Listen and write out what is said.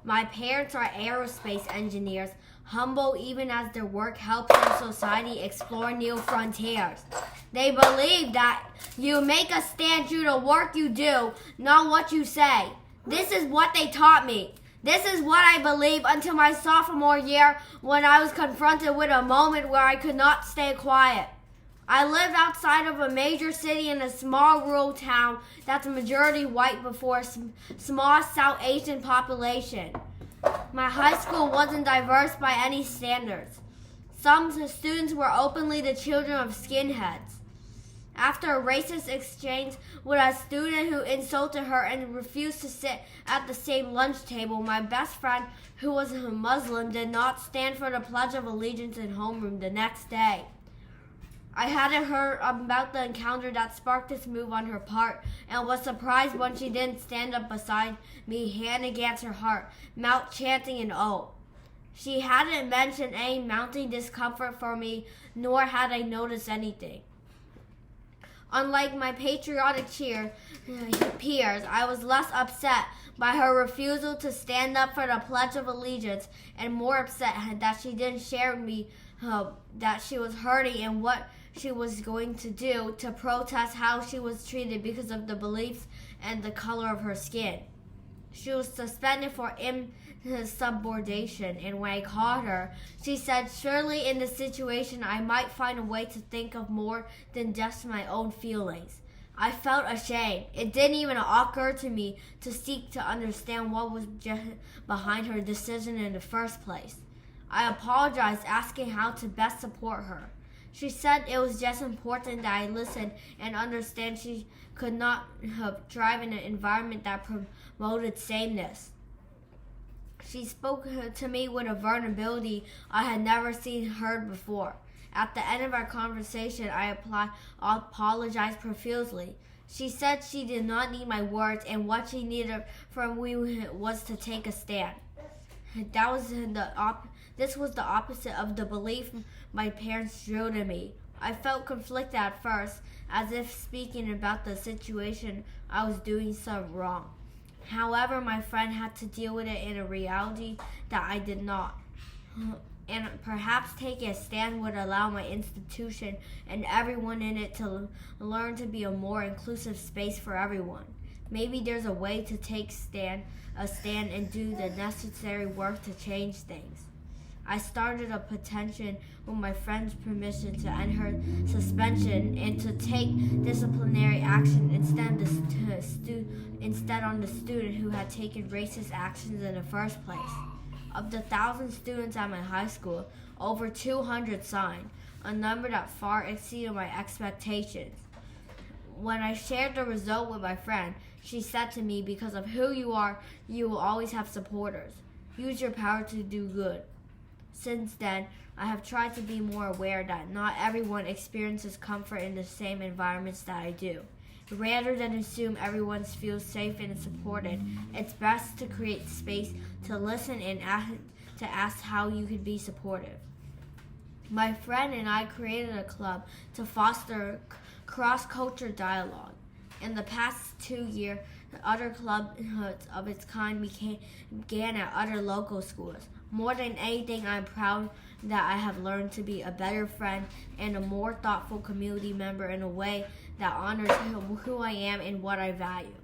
My parents are aerospace engineers, humble even as their work helps their society explore new frontiers. They believe that you make a stand through the work you do, not what you say. This is what they taught me. This is what I believed until my sophomore year when I was confronted with a moment where I could not stay quiet. I lived outside of a major city in a small rural town that's majority white before a small South Asian population. My high school wasn't diverse by any standards. Some students were openly the children of skinheads. After a racist exchange with a student who insulted her and refused to sit at the same lunch table, my best friend, who was a Muslim, did not stand for the Pledge of Allegiance in homeroom the next day. I hadn't heard about the encounter that sparked this move on her part and was surprised when she didn't stand up beside me, hand against her heart, mouth chanting an oath. She hadn't mentioned any mounting discomfort for me, nor had I noticed anything. Unlike my patriotic peers, I was less upset by her refusal to stand up for the Pledge of Allegiance and more upset that she didn't share with me that she was hurting and what she was going to do to protest how she was treated because of the beliefs and the color of her skin. She was suspended for insubordination, and when I called her, she said, "Surely in this situation I might find a way to think of more than just my own feelings." I felt ashamed. It didn't even occur to me to seek to understand what was behind her decision in the first place. I apologized, asking how to best support her. She said it was just important that I listen and understand she could not thrive in an environment that promoted sameness. She spoke to me with a vulnerability I had never seen heard before. At the end of our conversation, I apologized profusely. She said she did not need my words, and what she needed from me was to take a stand. This was the opposite of the belief my parents drilled in me. I felt conflicted at first, as if speaking about the situation I was doing so wrong. However, my friend had to deal with it in a reality that I did not. And perhaps taking a stand would allow my institution and everyone in it to learn to be a more inclusive space for everyone. Maybe there's a way to take a stand and do the necessary work to change things. I started a petition with my friend's permission to end her suspension and to take disciplinary action instead on the student who had taken racist actions in the first place. Of the 1,000 students at my high school, over 200 signed, a number that far exceeded my expectations. When I shared the result with my friend, she said to me, "Because of who you are, you will always have supporters. Use your power to do good." Since then, I have tried to be more aware that not everyone experiences comfort in the same environments that I do. Rather than assume everyone feels safe and supported, it's best to create space to listen and to ask how you could be supportive. My friend and I created a club to foster cross-cultural dialogue. In the past 2 years, other clubs of its kind began at other local schools. More than anything, I'm proud that I have learned to be a better friend and a more thoughtful community member in a way that honors who I am and what I value.